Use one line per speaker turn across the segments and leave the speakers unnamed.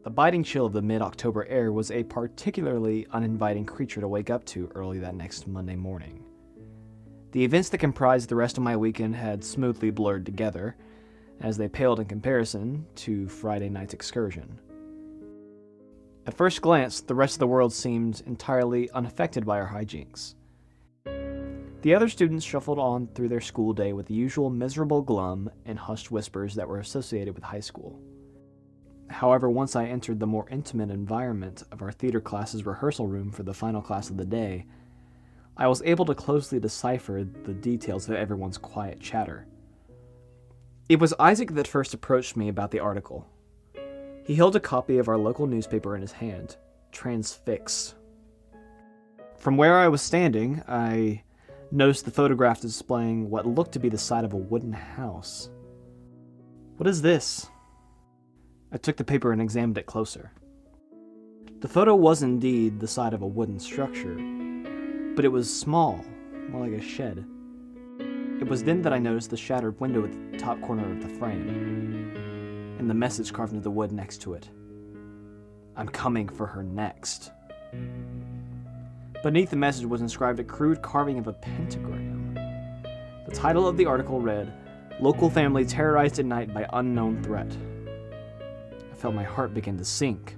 The biting chill of the mid-October air was a particularly uninviting creature to wake up to early that next Monday morning. The events that comprised the rest of my weekend had smoothly blurred together, as they paled in comparison to Friday night's excursion. At first glance, the rest of the world seemed entirely unaffected by our hijinks. The other students shuffled on through their school day with the usual miserable glum and hushed whispers that were associated with high school. However, once I entered the more intimate environment of our theater class's rehearsal room for the final class of the day, I was able to closely decipher the details of everyone's quiet chatter. It was Isaac that first approached me about the article. He held a copy of our local newspaper in his hand, transfixed. From where I was standing, I noticed the photograph displaying what looked to be the side of a wooden house. "What is this?" I took the paper and examined it closer. The photo was indeed the side of a wooden structure, but it was small, more like a shed. It was then that I noticed the shattered window at the top corner of the frame, and the message carved into the wood next to it. "I'm coming for her next." Beneath the message was inscribed a crude carving of a pentagram. The title of the article read, "Local family terrorized at night by unknown threat." I felt my heart begin to sink.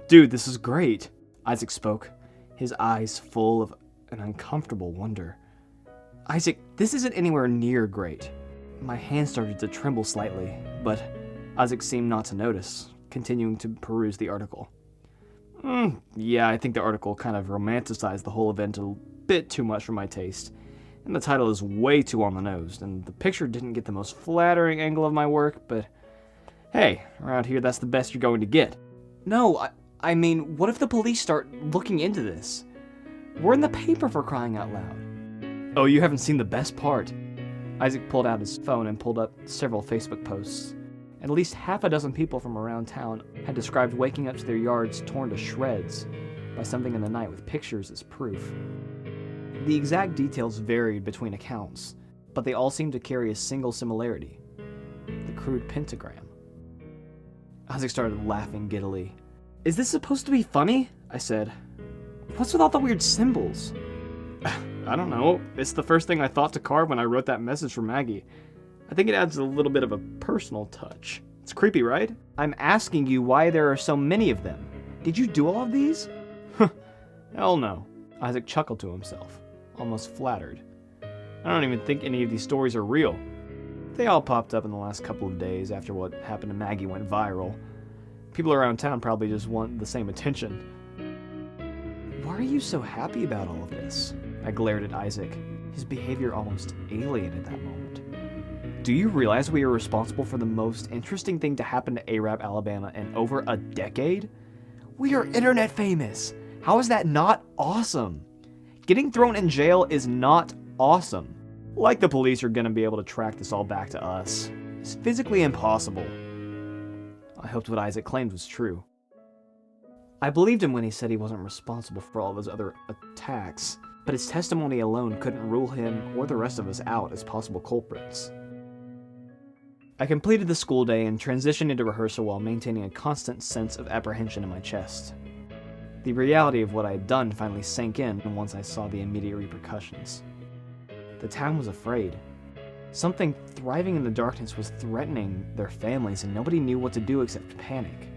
"Dude, this is great," Isaac spoke, his eyes full of an uncomfortable wonder. "Isaac, this isn't anywhere near great." My hand started to tremble slightly, but Isaac seemed not to notice, continuing to peruse the article. Yeah, I think the article kind of romanticized the whole event a bit too much for my taste, and the title is way too on the nose, and the picture didn't get the most flattering angle of my work, but hey, around here that's the best you're going to get." "No, I mean, what if the police start looking into this? We're in the paper, for crying out loud." "Oh, you haven't seen the best part." Isaac pulled out his phone and pulled up several Facebook posts. At least half a dozen people from around town had described waking up to their yards torn to shreds by something in the night with pictures as proof. The exact details varied between accounts, but they all seemed to carry a single similarity: the crude pentagram. Isaac started laughing giddily. "Is this supposed to be funny?" I said. "What's with all the weird symbols?" "I don't know. It's the first thing I thought to carve when I wrote that message for Maggie. I think it adds a little bit of a personal touch. It's creepy, right?" "I'm asking you why there are so many of them. Did you do all of these?" "Hell no." Isaac chuckled to himself, almost flattered. "I don't even think any of these stories are real. They all popped up in the last couple of days after what happened to Maggie went viral. People around town probably just want the same attention." "Why are you so happy about all of this?" I glared at Isaac, his behavior almost alien at that moment. "Do you realize we are responsible for the most interesting thing to happen to Arab, Alabama in over a decade? We are internet famous! How is that not awesome? Getting thrown in jail is not awesome. Like the police are gonna be able to track this all back to us. It's physically impossible." I hoped what Isaac claimed was true. I believed him when he said he wasn't responsible for all those other attacks, but his testimony alone couldn't rule him or the rest of us out as possible culprits. I completed the school day and transitioned into rehearsal while maintaining a constant sense of apprehension in my chest. The reality of what I had done finally sank in once I saw the immediate repercussions. The town was afraid. Something thriving in the darkness was threatening their families, and nobody knew what to do except panic.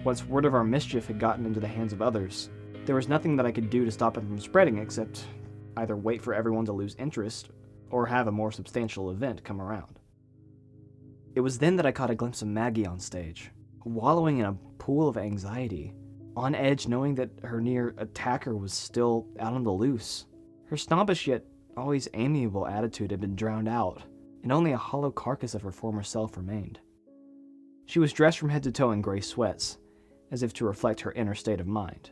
Once word of our mischief had gotten into the hands of others, there was nothing that I could do to stop it from spreading except either wait for everyone to lose interest or have a more substantial event come around. It was then that I caught a glimpse of Maggie on stage, wallowing in a pool of anxiety, on edge knowing that her near attacker was still out on the loose. Her snobbish yet always amiable attitude had been drowned out, and only a hollow carcass of her former self remained. She was dressed from head to toe in gray sweats, as if to reflect her inner state of mind.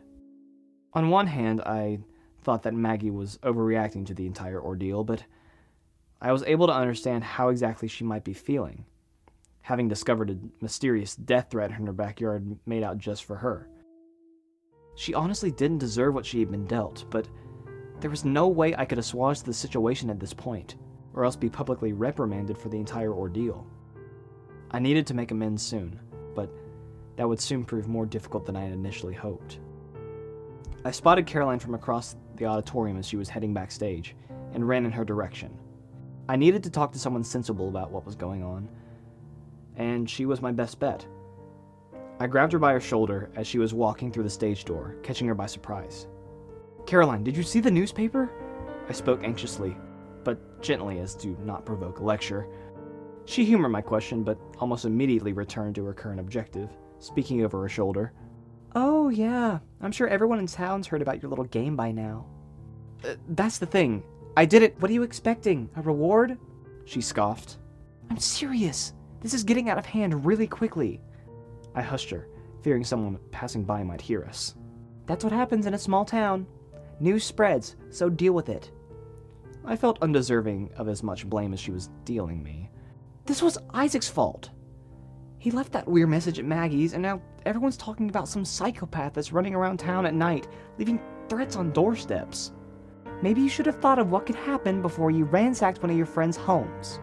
On one hand, I thought that Maggie was overreacting to the entire ordeal, but I was able to understand how exactly she might be feeling, having discovered a mysterious death threat in her backyard made out just for her. She honestly didn't deserve what she had been dealt, but there was no way I could assuage the situation at this point, or else be publicly reprimanded for the entire ordeal. I needed to make amends soon, but that would soon prove more difficult than I had initially hoped. I spotted Caroline from across the auditorium as she was heading backstage, and ran in her direction. I needed to talk to someone sensible about what was going on, and she was my best bet. I grabbed her by her shoulder as she was walking through the stage door, catching her by surprise. "Caroline, did you see the newspaper?" I spoke anxiously, but gently as to not provoke a lecture. She humored my question, but almost immediately returned to her current objective, speaking over her shoulder. "Oh, yeah, I'm sure everyone in town's heard about your little game by now." That's the thing. I did it. What are you expecting? A reward?" She scoffed. "I'm serious. This is getting out of hand really quickly." I hushed her, fearing someone passing by might hear us. "That's what happens in a small town. News spreads, so deal with it." I felt undeserving of as much blame as she was dealing me. This was Isaac's fault. He left that weird message at Maggie's, and now everyone's talking about some psychopath that's running around town at night, leaving threats on doorsteps. Maybe you should have thought of what could happen before you ransacked one of your friends' homes.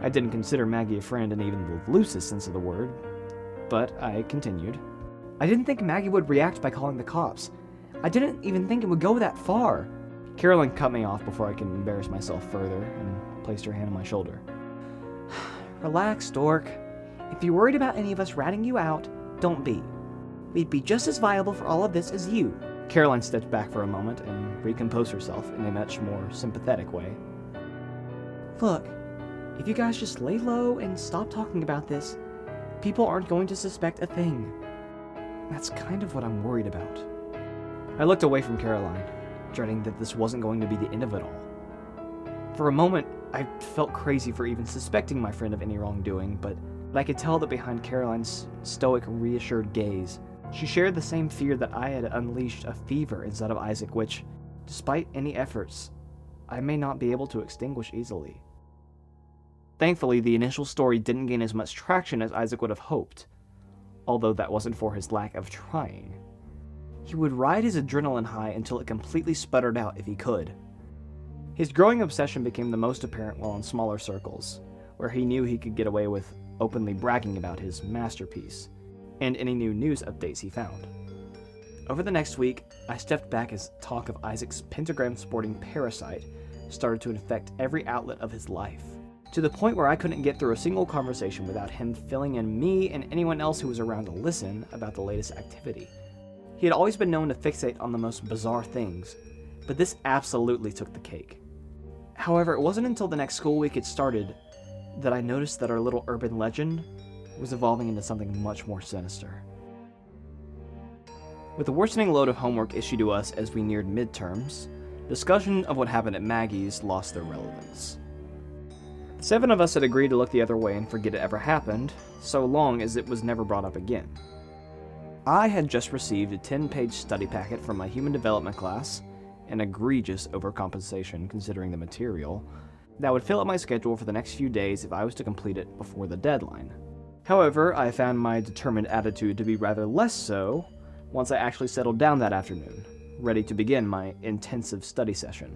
I didn't consider Maggie a friend in even the loosest sense of the word, but I continued. "I didn't think Maggie would react by calling the cops. I didn't even think it would go that far." Caroline cut me off before I could embarrass myself further and placed her hand on my shoulder. "Relax, dork. If you're worried about any of us ratting you out, don't be. We'd be just as viable for all of this as you." Caroline stepped back for a moment and recomposed herself in a much more sympathetic way. "Look, if you guys just lay low and stop talking about this, people aren't going to suspect a thing. That's kind of what I'm worried about." I looked away from Caroline, dreading that this wasn't going to be the end of it all. For a moment, I felt crazy for even suspecting my friend of any wrongdoing, but I could tell that behind Caroline's stoic, reassured gaze, she shared the same fear that I had unleashed a fever inside of Isaac which, despite any efforts, I may not be able to extinguish easily. Thankfully, the initial story didn't gain as much traction as Isaac would have hoped, although that wasn't for his lack of trying. He would ride his adrenaline high until it completely sputtered out if he could. His growing obsession became the most apparent while in smaller circles, where he knew he could get away with openly bragging about his masterpiece, and any new news updates he found. Over the next week, I stepped back as talk of Isaac's pentagram-sporting parasite started to infect every outlet of his life, to the point where I couldn't get through a single conversation without him filling in me and anyone else who was around to listen about the latest activity. He had always been known to fixate on the most bizarre things, but this absolutely took the cake. However, it wasn't until the next school week had started that I noticed that our little urban legend was evolving into something much more sinister. With a worsening load of homework issued to us as we neared midterms, discussion of what happened at Maggie's lost their relevance. 7 of us had agreed to look the other way and forget it ever happened, so long as it was never brought up again. I had just received a 10-page study packet from my human development class, an egregious overcompensation considering the material, that would fill up my schedule for the next few days if I was to complete it before the deadline. However, I found my determined attitude to be rather less so once I actually settled down that afternoon, ready to begin my intensive study session.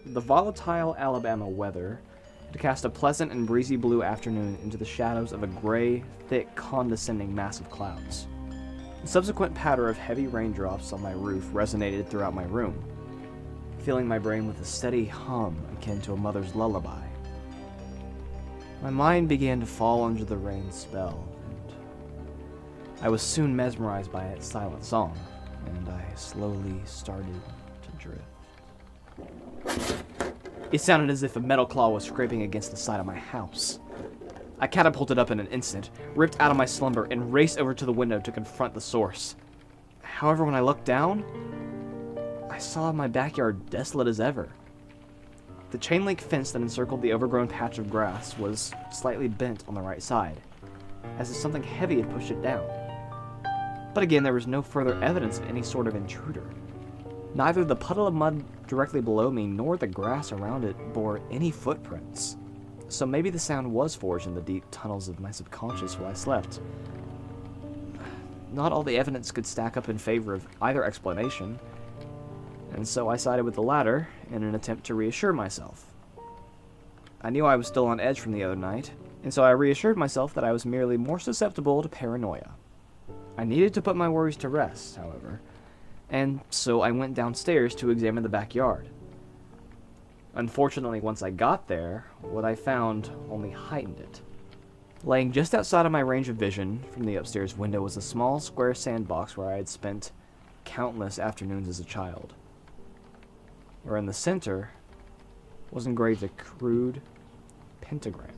The volatile Alabama weather had cast a pleasant and breezy blue afternoon into the shadows of a gray, thick, condescending mass of clouds. The subsequent patter of heavy raindrops on my roof resonated throughout my room, filling my brain with a steady hum akin to a mother's lullaby. My mind began to fall under the rain spell, and I was soon mesmerized by its silent song, and I slowly started to drift. It sounded as if a metal claw was scraping against the side of my house. I catapulted up in an instant, ripped out of my slumber, and raced over to the window to confront the source. However, when I looked down, I saw my backyard desolate as ever. The chain-link fence that encircled the overgrown patch of grass was slightly bent on the right side, as if something heavy had pushed it down. But again, there was no further evidence of any sort of intruder. Neither the puddle of mud directly below me nor the grass around it bore any footprints. So maybe the sound was forged in the deep tunnels of my subconscious while I slept. Not all the evidence could stack up in favor of either explanation, and so I sided with the latter in an attempt to reassure myself. I knew I was still on edge from the other night, And so I reassured myself that I was merely more susceptible to paranoia. I needed to put my worries to rest, however, and so I went downstairs to examine the backyard. Unfortunately, once I got there, what I found only heightened it. Laying just outside of my range of vision from the upstairs window was a small square sandbox where I had spent countless afternoons as a child. Where in the center was engraved a crude pentagram.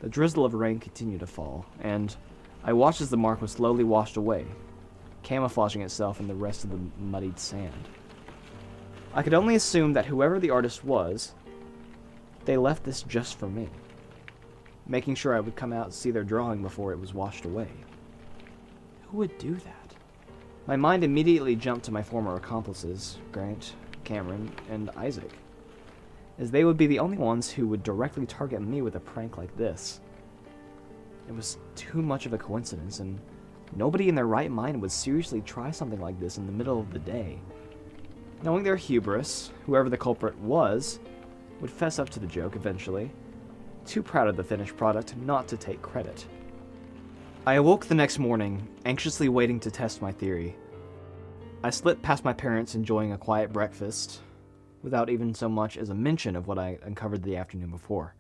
The drizzle of rain continued to fall, and I watched as the mark was slowly washed away, camouflaging itself in the rest of the muddied sand. I could only assume that whoever the artist was, they left this just for me, making sure I would come out and see their drawing before it was washed away. Who would do that? My mind immediately jumped to my former accomplices, Grant, Cameron, and Isaac, as they would be the only ones who would directly target me with a prank like this. It was too much of a coincidence, and nobody in their right mind would seriously try something like this in the middle of the day. Knowing their hubris, whoever the culprit was would fess up to the joke eventually, too proud of the finished product not to take credit. I awoke the next morning, anxiously waiting to test my theory. I slipped past my parents enjoying a quiet breakfast, without even so much as a mention of what I uncovered the afternoon before.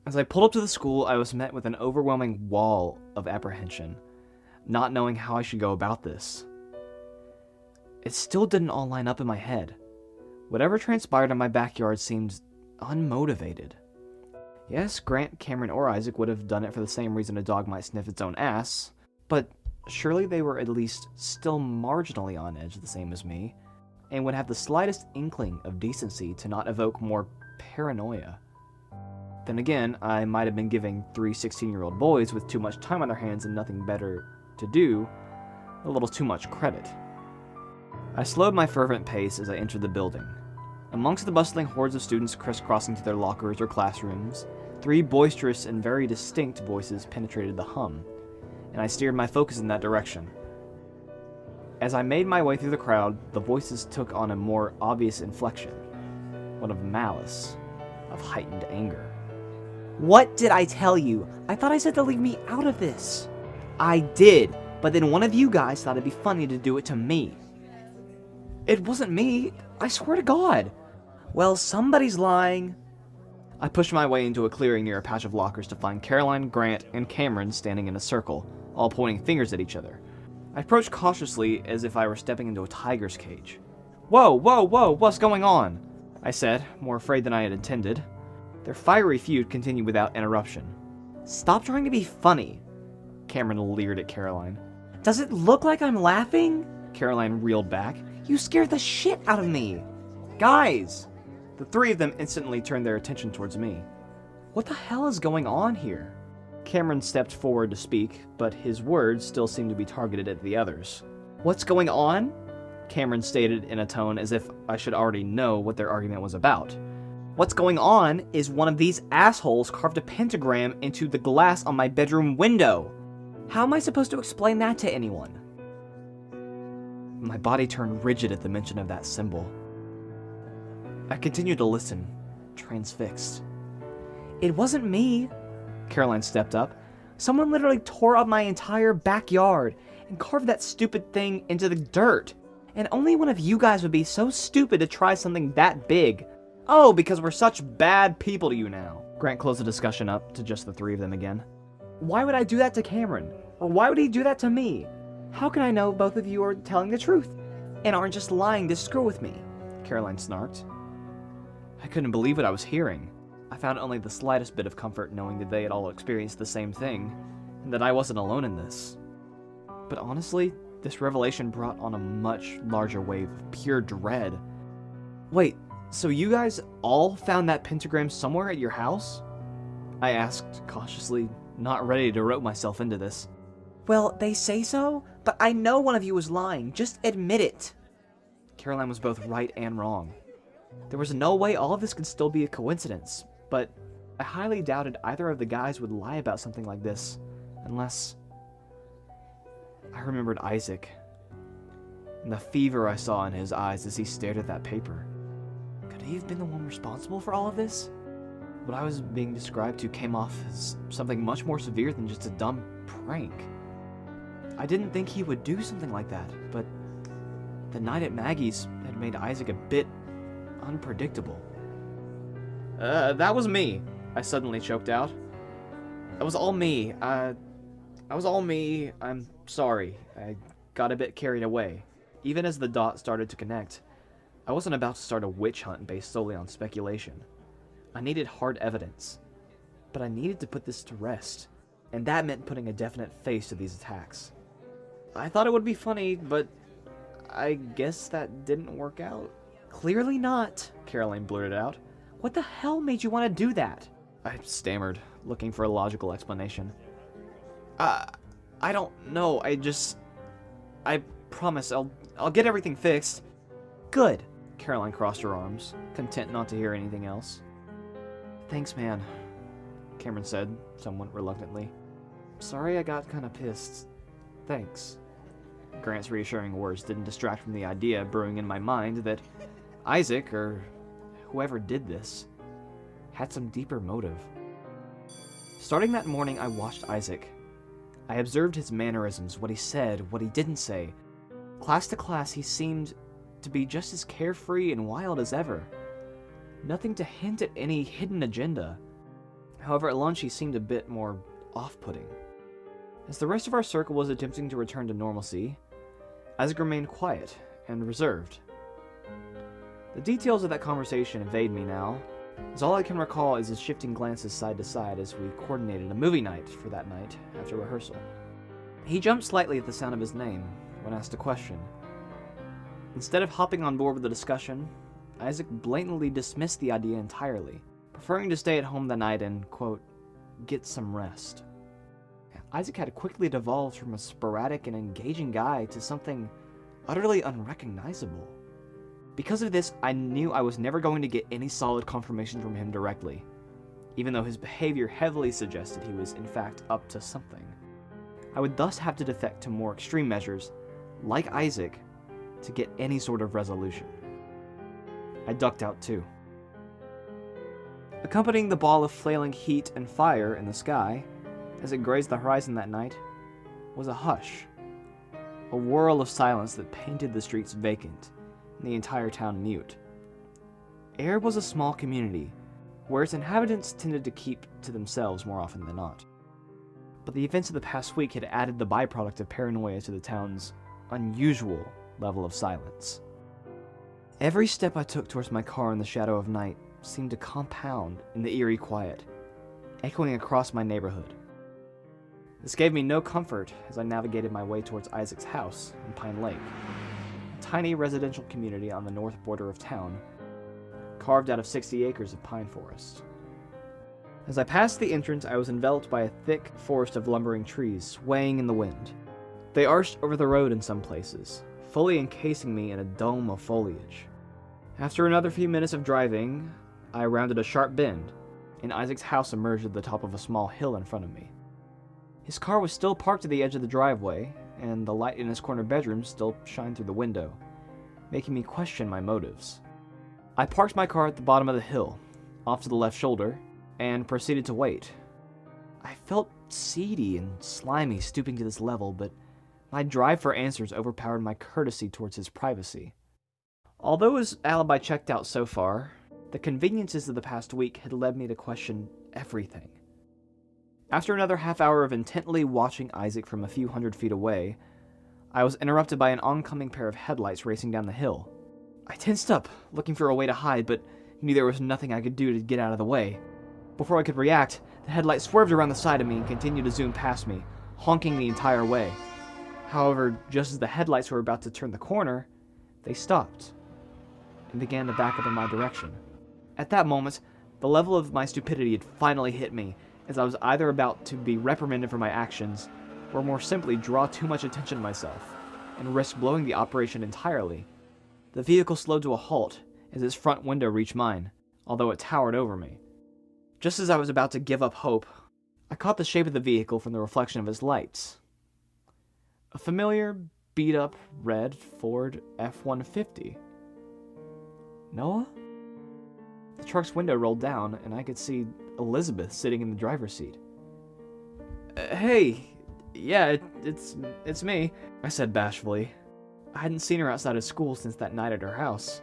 As I pulled up to the school, I was met with an overwhelming wall of apprehension, not knowing how I should go about this. It still didn't all line up in my head. Whatever transpired in my backyard seemed unmotivated. Yes, Grant, Cameron, or Isaac would have done it for the same reason a dog might sniff its own ass, but surely they were at least still marginally on edge the same as me, and would have the slightest inkling of decency to not evoke more paranoia. Then again, I might have been giving 3 16-year-old boys with too much time on their hands and nothing better to do a little too much credit. I slowed my fervent pace as I entered the building. Amongst the bustling hordes of students crisscrossing to their lockers or classrooms, 3 boisterous and very distinct voices penetrated the hum, and I steered my focus in that direction. As I made my way through the crowd, the voices took on a more obvious inflection, one of malice, of heightened anger.
What did I tell you? I thought I said to leave me out of this. I did, but then one of you guys thought it'd be funny to do it to me.
It wasn't me, I swear to God.
Well, somebody's lying.
I pushed my way into a clearing near a patch of lockers to find Caroline, Grant, and Cameron standing in a circle, all pointing fingers at each other. I approached cautiously as if I were stepping into a tiger's cage. Whoa, what's going on? I said, more afraid than I had intended. Their fiery feud continued without interruption.
Stop trying to be funny.
Cameron leered at Caroline.
Does it look like I'm laughing?
Caroline reeled back.
You scared the shit out of me.
Guys! The 3 of them instantly turned their attention towards me. What the hell is going on here? Cameron stepped forward to speak, but his words still seemed to be targeted at the others.
What's going on?
Cameron stated in a tone as if I should already know what their argument was about.
What's going on is one of these assholes carved a pentagram into the glass on my bedroom window. How am I supposed to explain that to anyone?
My body turned rigid at the mention of that symbol. I continued to listen, transfixed.
It wasn't me.
Caroline stepped up.
Someone literally tore up my entire backyard and carved that stupid thing into the dirt. And only one of you guys would be so stupid to try something that big.
Oh, because we're such bad people to you now. Grant closed the discussion up to just the 3 of them again.
Why would I do that to Cameron? Or why would he do that to me? How can I know both of you are telling the truth and aren't just lying to screw with me?
Caroline snarked. I couldn't believe what I was hearing. I found only the slightest bit of comfort knowing that they had all experienced the same thing, and that I wasn't alone in this. But honestly, this revelation brought on a much larger wave of pure dread. Wait, so you guys all found that pentagram somewhere at your house? I asked cautiously, not ready to rope myself into this.
Well, they say so, but I know one of you was lying. Just admit it.
Caroline was both right and wrong. There was no way all of this could still be a coincidence, but I highly doubted either of the guys would lie about something like this, unless... I remembered Isaac, and the fever I saw in his eyes as he stared at that paper. Could he have been the one responsible for all of this?
what I was being described to came off as something much more severe than just a dumb prank. I didn't think he would do something like that, but the night at Maggie's had made Isaac a bit unpredictable. That was me, I suddenly choked out. That was all me. That was all me. I'm sorry. I got a bit carried away. Even as the dots started to connect, I wasn't about to start a witch hunt based solely on speculation. I needed hard evidence. But I needed to put this to rest, and that meant putting a definite face to these attacks. I thought it would be funny, but I guess that didn't work out. Clearly not, Caroline blurted out. What the hell made you want to do that? I stammered, looking for a logical explanation. I don't know, I promise I'll get everything fixed. Good. Caroline crossed her arms, content not to hear anything else. Thanks, man, Cameron said, somewhat reluctantly. Sorry I got kinda pissed. Thanks. Grant's reassuring words didn't distract from the idea brewing in my mind that Isaac, or whoever did this, had some deeper motive. Starting that morning, I watched Isaac. I observed his mannerisms, what he said, what he didn't say. Class to class, he seemed to be just as carefree and wild as ever. Nothing to hint at any hidden agenda. However, at lunch, he seemed a bit more off-putting. As the rest of our circle was attempting to return to normalcy, Isaac remained quiet and reserved. The details of that conversation evade me now, as all I can recall is his shifting glances side to side as we coordinated a movie night for that night after rehearsal. He jumped slightly at the sound of his name when asked a question. Instead of hopping on board with the discussion, Isaac blatantly dismissed the idea entirely, preferring to stay at home that night and, quote, get some rest. Isaac had quickly devolved from a sporadic and engaging guy to something utterly unrecognizable. Because of this, I knew I was never going to get any solid confirmation from him directly, even though his behavior heavily suggested he was in fact up to something. I would thus have to defect to more extreme measures, like Isaac, to get any sort of resolution. I ducked out too. Accompanying the ball of flailing heat and fire in the sky, as it grazed the horizon that night, was a hush. A whirl of silence that painted the streets vacant, and the entire town mute. Air was a small community, where its inhabitants tended to keep to themselves more often than not. But the events of the past week had added the byproduct of paranoia to the town's unusual level of silence. Every step I took towards my car in the shadow of night seemed to compound in the eerie quiet, echoing across my neighborhood. This gave me no comfort as I navigated my way towards Isaac's house in Pine Lake, a tiny residential community on the north border of town, carved out of 60 acres of pine forest. As I passed the entrance, I was enveloped by a thick forest of lumbering trees swaying in the wind. They arched over the road in some places, fully encasing me in a dome of foliage. After another few minutes of driving, I rounded a sharp bend, and Isaac's house emerged at the top of a small hill in front of me. His car was still parked at the edge of the driveway, and the light in his corner bedroom still shined through the window, making me question my motives. I parked my car at the bottom of the hill, off to the left shoulder, and proceeded to wait. I felt seedy and slimy stooping to this level, but my drive for answers overpowered my courtesy towards his privacy. Although his alibi checked out so far, the conveniences of the past week had led me to question everything. After another half hour of intently watching Isaac from a few hundred feet away, I was interrupted by an oncoming pair of headlights racing down the hill. I tensed up, looking for a way to hide, but knew there was nothing I could do to get out of the way. Before I could react, the headlight swerved around the side of me and continued to zoom past me, honking the entire way. However, just as the headlights were about to turn the corner, they stopped and began to back up in my direction. At that moment, the level of my stupidity had finally hit me, as I was either about to be reprimanded for my actions, or more simply draw too much attention to myself, and risk blowing the operation entirely. The vehicle slowed to a halt as its front window reached mine, although it towered over me. Just as I was about to give up hope, I caught the shape of the vehicle from the reflection of its lights. A familiar, beat-up, red Ford F-150. Noah?
The truck's window rolled down, and I could see Elizabeth sitting in the driver's seat. Hey, yeah, it's me, I said bashfully. I hadn't seen her outside of school since that night at her house,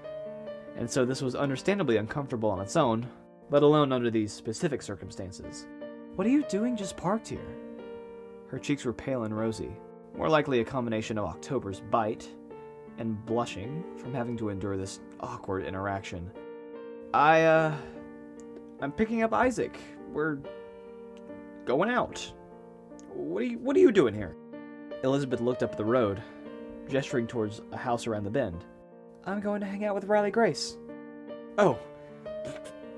and so this was understandably uncomfortable on its own, let alone under these specific circumstances. What are you doing just parked here? Her cheeks were pale and rosy, more likely a combination of October's bite and blushing from having to endure this awkward interaction. I'm picking up Isaac. We're going out. What are you doing here? Elizabeth looked up the road, gesturing towards a house around the bend. I'm going to hang out with Riley Grace. Oh,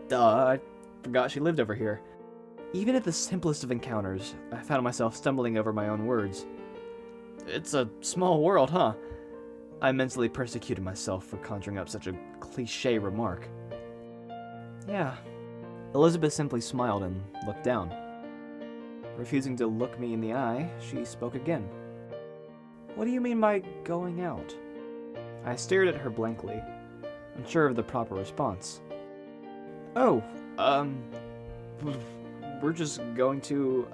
duh, I forgot she lived over here. Even at the simplest of encounters, I found myself stumbling over my own words. It's a small world, huh? I mentally persecuted myself for conjuring up such a cliché remark. Yeah. Elizabeth simply smiled and looked down. Refusing to look me in the eye, she spoke again. What do you mean by going out? I stared at her blankly, unsure of the proper response. Oh, we're just going to,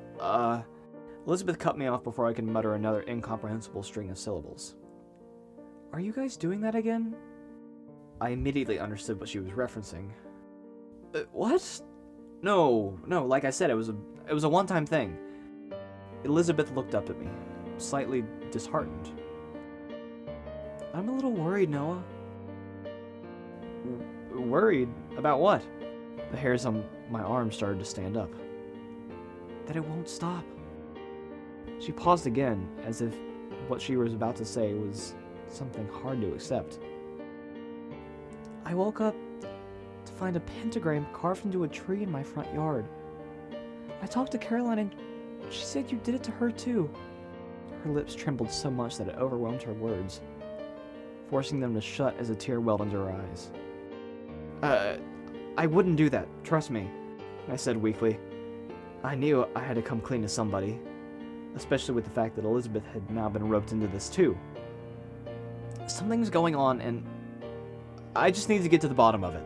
Elizabeth cut me off before I could mutter another incomprehensible string of syllables. Are you guys doing that again? I immediately understood what she was referencing. What? No, like I said, it was a one-time thing. Elizabeth looked up at me, slightly disheartened. I'm a little worried, Noah. Worried? About what? The hairs on my arm started to stand up. That it won't stop. She paused again, as if what she was about to say was something hard to accept. I woke up to find a pentagram carved into a tree in my front yard. I talked to Caroline and she said you did it to her too. Her lips trembled so much that it overwhelmed her words, forcing them to shut as a tear welled into her eyes. I wouldn't do that, trust me, I said weakly. I knew I had to come clean to somebody, especially with the fact that Elizabeth had now been roped into this too. Something's going on and I just need to get to the bottom of it.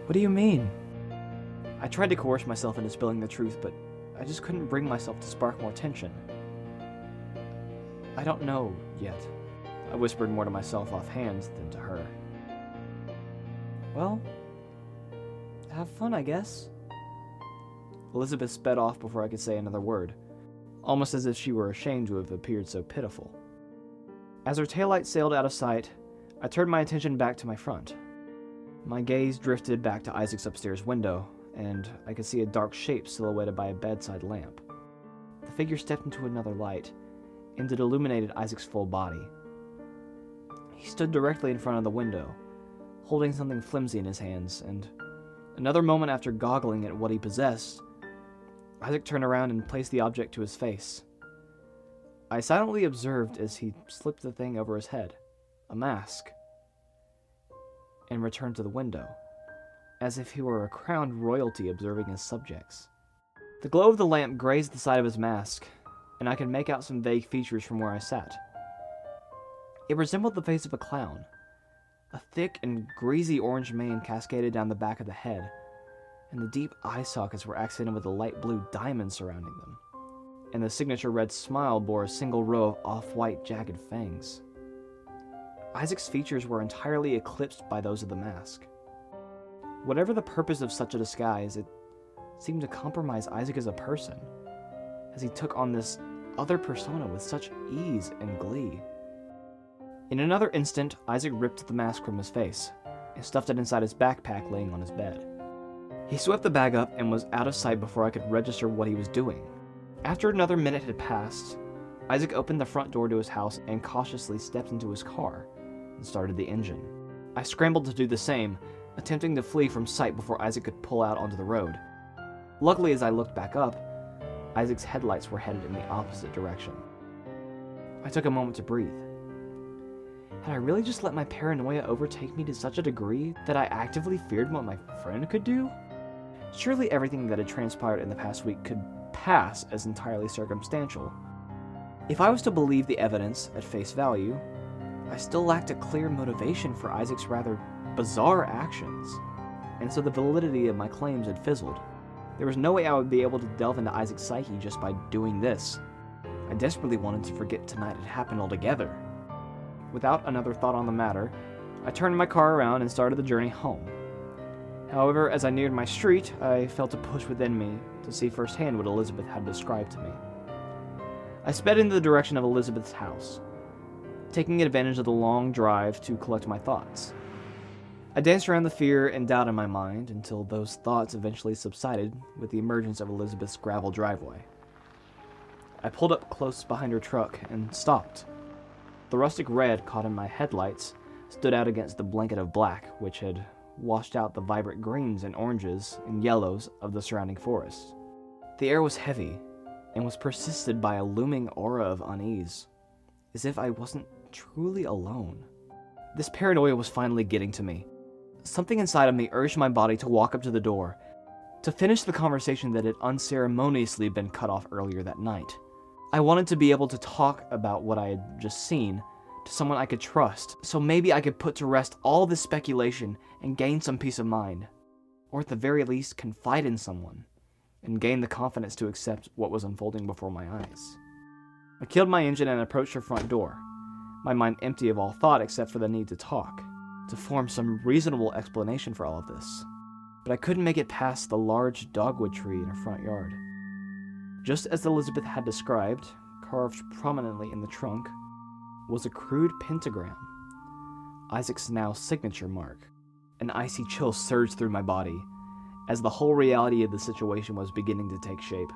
What do you mean? I tried to coerce myself into spilling the truth, but I just couldn't bring myself to spark more tension. I don't know yet. I whispered more to myself offhand than to her. Well, have fun, I guess. Elizabeth sped off before I could say another word, almost as if she were ashamed to have appeared so pitiful. As her taillight sailed out of sight, I turned my attention back to my front. My gaze drifted back to Isaac's upstairs window, and I could see a dark shape silhouetted by a bedside lamp. The figure stepped into another light, and it illuminated Isaac's full body. He stood directly in front of the window, holding something flimsy in his hands, and another moment after goggling at what he possessed, Isaac turned around and placed the object to his face. I silently observed as he slipped the thing over his head, a mask, and returned to the window, as if he were a crowned royalty observing his subjects. The glow of the lamp grazed the side of his mask, and I could make out some vague features from where I sat. It resembled the face of a clown. A thick and greasy orange mane cascaded down the back of the head, and the deep eye sockets were accented with a light blue diamond surrounding them, and the signature red smile bore a single row of off-white jagged fangs. Isaac's features were entirely eclipsed by those of the mask. Whatever the purpose of such a disguise, it seemed to compromise Isaac as a person, as he took on this other persona with such ease and glee. In another instant, Isaac ripped the mask from his face and stuffed it inside his backpack laying on his bed. He swept the bag up and was out of sight before I could register what he was doing. After another minute had passed, Isaac opened the front door to his house and cautiously stepped into his car and started the engine. I scrambled to do the same, attempting to flee from sight before Isaac could pull out onto the road. Luckily, as I looked back up, Isaac's headlights were headed in the opposite direction. I took a moment to breathe. Had I really just let my paranoia overtake me to such a degree that I actively feared what my friend could do? Surely everything that had transpired in the past week could pass as entirely circumstantial. If I was to believe the evidence at face value, I still lacked a clear motivation for Isaac's rather bizarre actions. and so the validity of my claims had fizzled. There was no way I would be able to delve into Isaac's psyche just by doing this. I desperately wanted to forget tonight had happened altogether. Without another thought on the matter, I turned my car around and started the journey home. However, as I neared my street, I felt a push within me to see firsthand what Elizabeth had described to me. I sped in the direction of Elizabeth's house, taking advantage of the long drive to collect my thoughts. I danced around the fear and doubt in my mind until those thoughts eventually subsided with the emergence of Elizabeth's gravel driveway. I pulled up close behind her truck and stopped. The rustic red caught in my headlights stood out against the blanket of black which had washed out the vibrant greens and oranges and yellows of the surrounding forest. The air was heavy and was persisted by a looming aura of unease, as if I wasn't truly alone. This paranoia was finally getting to me. Something inside of me urged my body to walk up to the door, to finish the conversation that had unceremoniously been cut off earlier that night. I wanted to be able to talk about what I had just seen to someone I could trust, so maybe I could put to rest all this speculation and gain some peace of mind, or at the very least confide in someone, and gain the confidence to accept what was unfolding before my eyes. I killed my engine and approached her front door, my mind empty of all thought except for the need to talk, to form some reasonable explanation for all of this. But I couldn't make it past the large dogwood tree in her front yard. Just as Elizabeth had described, carved prominently in the trunk, was a crude pentagram, Isaac's now signature mark. An icy chill surged through my body, as the whole reality of the situation was beginning to take shape.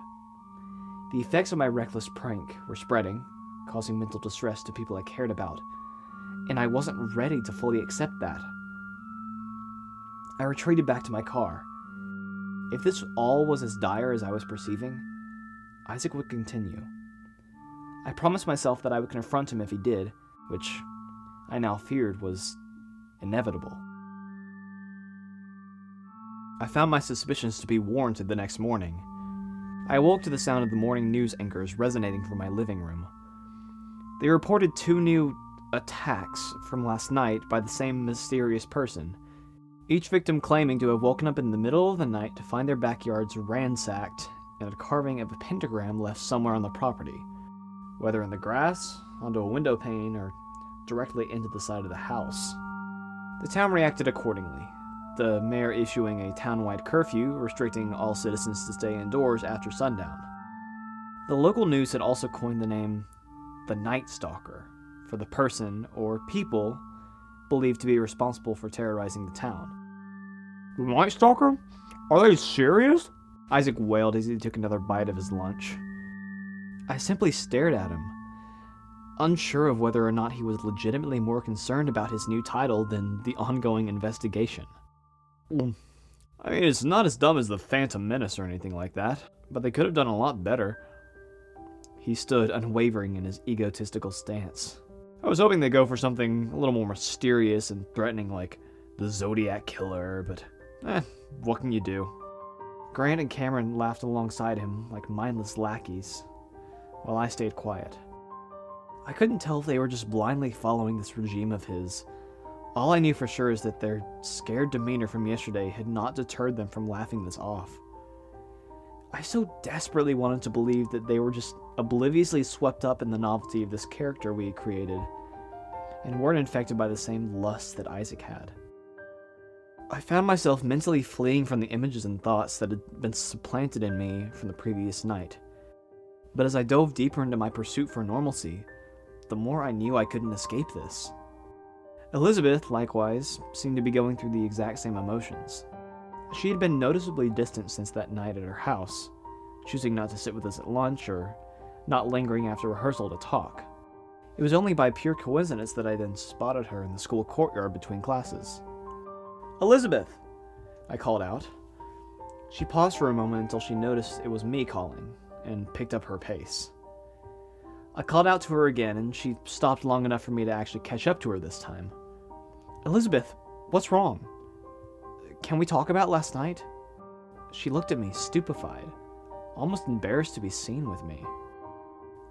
The effects of my reckless prank were spreading, causing mental distress to people I cared about, and I wasn't ready to fully accept that. I retreated back to my car. If this all was as dire as I was perceiving, Isaac would continue. I promised myself that I would confront him if he did, which I now feared was inevitable. I found my suspicions to be warranted the next morning. I awoke to the sound of the morning news anchors resonating from my living room. They reported 2 new attacks from last night by the same mysterious person, each victim claiming to have woken up in the middle of the night to find their backyards ransacked and a carving of a pentagram left somewhere on the property, whether in the grass, onto a window pane, or directly into the side of the house. The town reacted accordingly, the mayor issuing a town-wide curfew restricting all citizens to stay indoors after sundown. The local news had also coined the name the Night Stalker for the person or people believed to be responsible for terrorizing the town.
The Night Stalker? Are they serious?
Isaac wailed as he took another bite of his lunch. I simply stared at him, unsure of whether or not he was legitimately more concerned about his new title than the ongoing investigation.
I mean, it's not as dumb as the Phantom Menace or anything like that, but they could have done a lot better.
He stood unwavering in his egotistical stance.
I was hoping they'd go for something a little more mysterious and threatening like the Zodiac Killer, but what can you do?
Grant and Cameron laughed alongside him like mindless lackeys, while I stayed quiet. I couldn't tell if they were just blindly following this regime of his. All I knew for sure is that their scared demeanor from yesterday had not deterred them from laughing this off. I so desperately wanted to believe that they were just obliviously swept up in the novelty of this character we had created, and weren't infected by the same lust that Isaac had. I found myself mentally fleeing from the images and thoughts that had been supplanted in me from the previous night. But as I dove deeper into my pursuit for normalcy, the more I knew I couldn't escape this. Elizabeth, likewise, seemed to be going through the exact same emotions. She had been noticeably distant since that night at her house, choosing not to sit with us at lunch or not lingering after rehearsal to talk. It was only by pure coincidence that I then spotted her in the school courtyard between classes. "Elizabeth!" I called out. She paused for a moment until she noticed it was me calling, and picked up her pace. I called out to her again, and she stopped long enough for me to actually catch up to her this time. "Elizabeth, what's wrong? Can we talk about last night?" She looked at me, stupefied, almost embarrassed to be seen with me.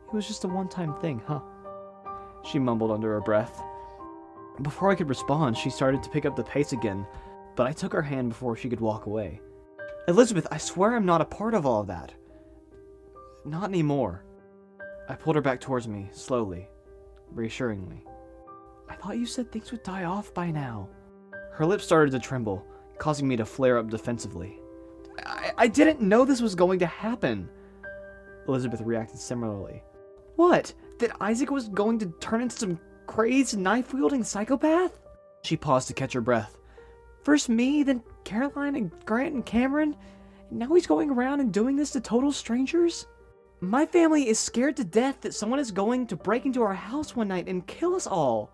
"It was just a one-time thing, huh?" she mumbled under her breath. Before I could respond, she started to pick up the pace again, but I took her hand before she could walk away. Elizabeth, I swear I'm not a part of all of that. Not anymore. I pulled her back towards me, slowly, reassuringly. I thought you said things would die off by now. Her lips started to tremble, causing me to flare up defensively. I didn't know this was going to happen. Elizabeth reacted similarly. What? That Isaac was going to turn into some crazed, knife-wielding psychopath? She paused to catch her breath. First me, then Caroline and Grant and Cameron, and now he's going around and doing this to total strangers? My family is scared to death that someone is going to break into our house one night and kill us all.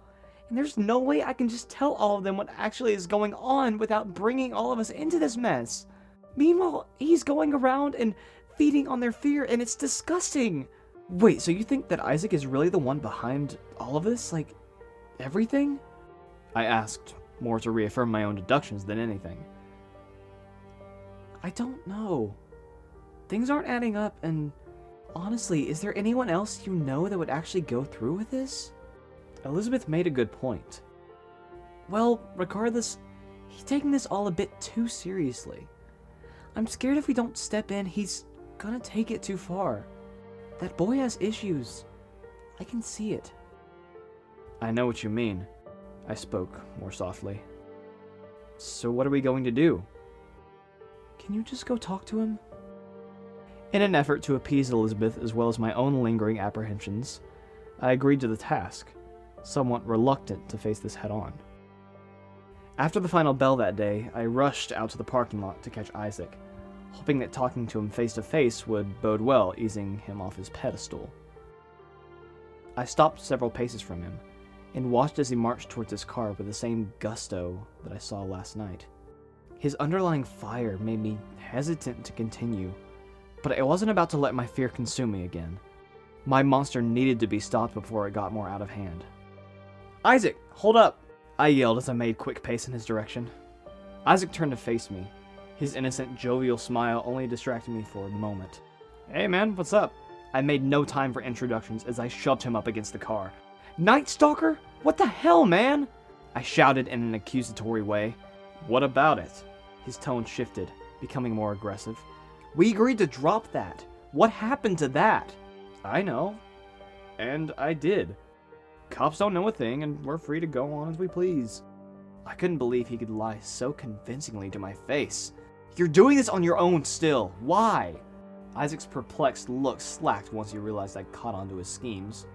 And there's no way I can just tell all of them what actually is going on without bringing all of us into this mess. Meanwhile, he's going around and feeding on their fear, and it's disgusting. Wait, so you think that Isaac is really the one behind all of this? Like, everything? I asked, more to reaffirm my own deductions than anything. I don't know. Things aren't adding up, and honestly, is there anyone else you know that would actually go through with this? Elizabeth made a good point. Well, regardless, he's taking this all a bit too seriously. I'm scared if we don't step in, he's gonna take it too far. That boy has issues. I can see it. I know what you mean. I spoke more softly. So what are we going to do? Can you just go talk to him? In an effort to appease Elizabeth as well as my own lingering apprehensions, I agreed to the task, somewhat reluctant to face this head-on. After the final bell that day, I rushed out to the parking lot to catch Isaac, hoping that talking to him face-to-face would bode well, easing him off his pedestal. I stopped several paces from him, and watched as he marched towards his car with the same gusto that I saw last night. His underlying fire made me hesitant to continue, but I wasn't about to let my fear consume me again. My monster needed to be stopped before it got more out of hand. Isaac, hold up! I yelled as I made quick pace in his direction. Isaac turned to face me, his innocent, jovial smile only distracting me for a moment. Hey man, what's up? I made no time for introductions as I shoved him up against the car. Night Stalker? What the hell, man? I shouted in an accusatory way. What about it? His tone shifted, becoming more aggressive. We agreed to drop that. What happened to that? I know. And I did. Cops don't know a thing, and we're free to go on as we please. I couldn't believe he could lie so convincingly to my face. You're doing this on your own still. Why? Isaac's perplexed look slacked once he realized I'd caught on to his schemes.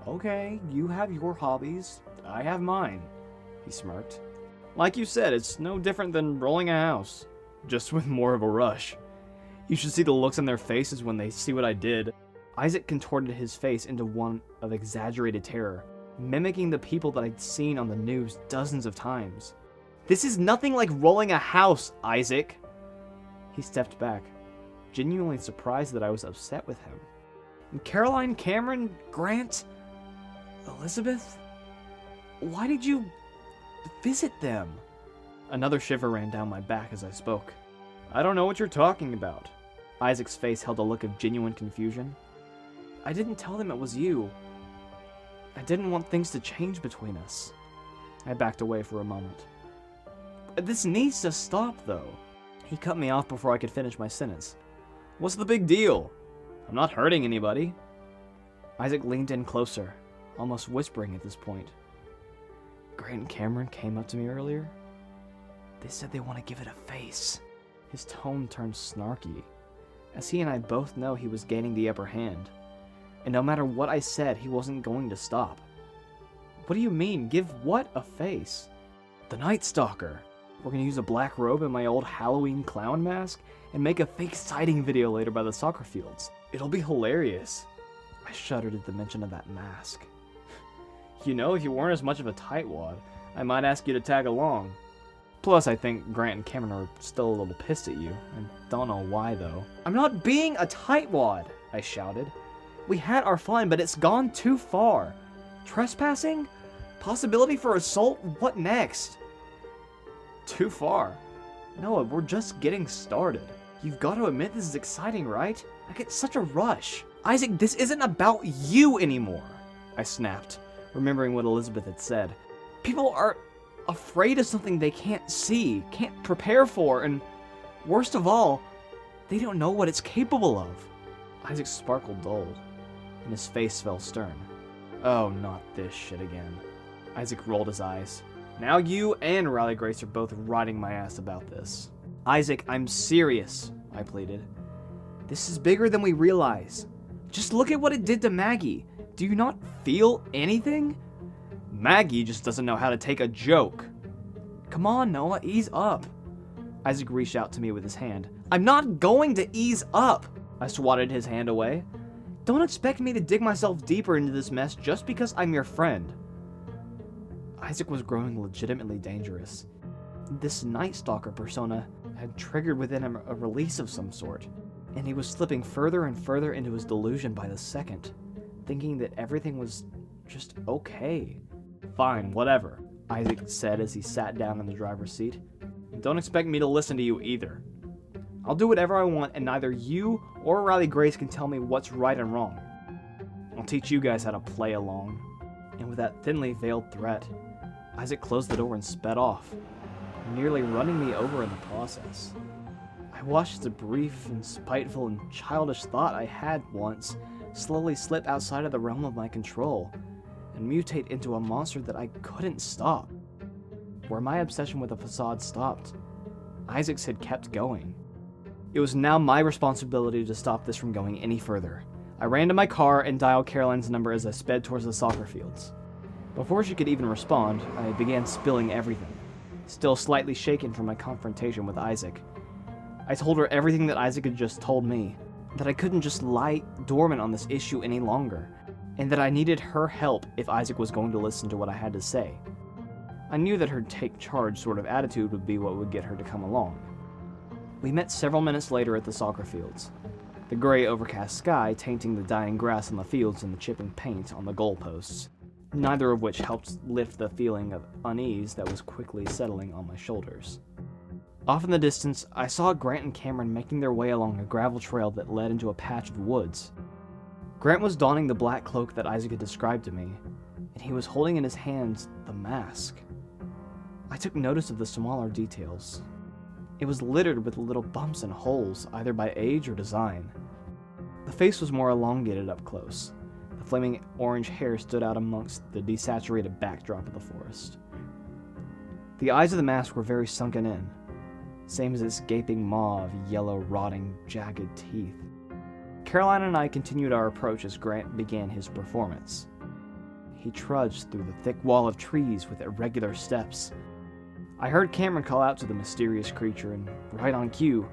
Okay, you have your hobbies. I have mine, he smirked. Like you said, it's no different than rolling a house, just with more of a rush. You should see the looks on their faces when they see what I did. Isaac contorted his face into one of exaggerated terror, mimicking the people that I'd seen on the news dozens of times. This is nothing like rolling a house, Isaac! He stepped back, genuinely surprised that I was upset with him. And Caroline, Cameron, Grant, Elizabeth? Why did you visit them? Another shiver ran down my back as I spoke. I don't know what you're talking about. Isaac's face held a look of genuine confusion. I didn't tell them it was you. I didn't want things to change between us. I backed away for a moment. This needs to stop, though. He cut me off before I could finish my sentence. What's the big deal? I'm not hurting anybody. Isaac leaned in closer, almost whispering at this point. Grant and Cameron came up to me earlier. They said they want to give it a face. His tone turned snarky, as he and I both know he was gaining the upper hand. And no matter what I said, he wasn't going to stop. What do you mean, give what a face? The Night Stalker. We're gonna use a black robe and my old Halloween clown mask and make a fake sighting video later by the soccer fields. It'll be hilarious. I shuddered at the mention of that mask. You know, if you weren't as much of a tightwad, I might ask you to tag along. Plus, I think Grant and Cameron are still a little pissed at you. I don't know why, though. I'm not being a tightwad, I shouted. We had our fun, but it's gone too far. Trespassing? Possibility for assault? What next? Too far. Noah, we're just getting started. You've got to admit this is exciting, right? I get such a rush. Isaac, this isn't about you anymore, I snapped, remembering what Elizabeth had said. People are afraid of something they can't see, can't prepare for, and worst of all, they don't know what it's capable of. Isaac sparkled dulled, and his face fell stern. Oh, not this shit again. Isaac rolled his eyes. Now you and Riley Grace are both riding my ass about this. Isaac, I'm serious, I pleaded. This is bigger than we realize. Just look at what it did to Maggie. Do you not feel anything? Maggie just doesn't know how to take a joke. Come on, Noah, ease up. Isaac reached out to me with his hand. I'm not going to ease up. I swatted his hand away. Don't expect me to dig myself deeper into this mess just because I'm your friend. Isaac was growing legitimately dangerous. This Night Stalker persona had triggered within him a release of some sort, and he was slipping further and further into his delusion by the second, thinking that everything was just okay. Fine, whatever, Isaac said as he sat down in the driver's seat. Don't expect me to listen to you either. I'll do whatever I want, and neither you or Riley Grace can tell me what's right and wrong. I'll teach you guys how to play along. And with that thinly veiled threat, Isaac closed the door and sped off, nearly running me over in the process. I watched the brief and spiteful and childish thought I had once slowly slip outside of the realm of my control and mutate into a monster that I couldn't stop. Where my obsession with the facade stopped, Isaac's had kept going. It was now my responsibility to stop this from going any further. I ran to my car and dialed Caroline's number as I sped towards the soccer fields. Before she could even respond, I began spilling everything, still slightly shaken from my confrontation with Isaac. I told her everything that Isaac had just told me, that I couldn't just lie dormant on this issue any longer, and that I needed her help if Isaac was going to listen to what I had to say. I knew that her take charge sort of attitude would be what would get her to come along. We met several minutes later at the soccer fields, the gray overcast sky tainting the dying grass on the fields and the chipping paint on the goalposts, neither of which helped lift the feeling of unease that was quickly settling on my shoulders. Off in the distance, I saw Grant and Cameron making their way along a gravel trail that led into a patch of woods. Grant was donning the black cloak that Isaac had described to me, and he was holding in his hands the mask. I took notice of the smaller details. It was littered with little bumps and holes, either by age or design. The face was more elongated up close. The flaming orange hair stood out amongst the desaturated backdrop of the forest. The eyes of the mask were very sunken in, same as its gaping maw of yellow, rotting, jagged teeth. Caroline and I continued our approach as Grant began his performance. He trudged through the thick wall of trees with irregular steps. I heard Cameron call out to the mysterious creature, and right on cue,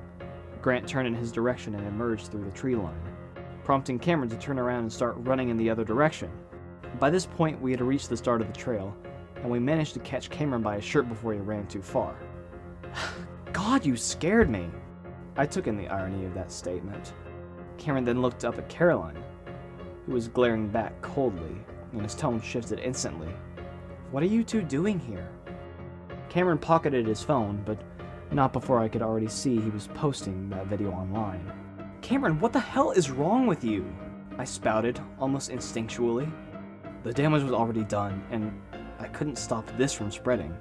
Grant turned in his direction and emerged through the tree line, prompting Cameron to turn around and start running in the other direction. By this point, we had reached the start of the trail, and we managed to catch Cameron by his shirt before he ran too far. God, you scared me! I took in the irony of that statement. Cameron then looked up at Caroline, who was glaring back coldly, and his tone shifted instantly. What are you two doing here? Cameron pocketed his phone, but not before I could already see he was posting that video online. Cameron, what the hell is wrong with you? I spouted, almost instinctually. The damage was already done, and I couldn't stop this from spreading.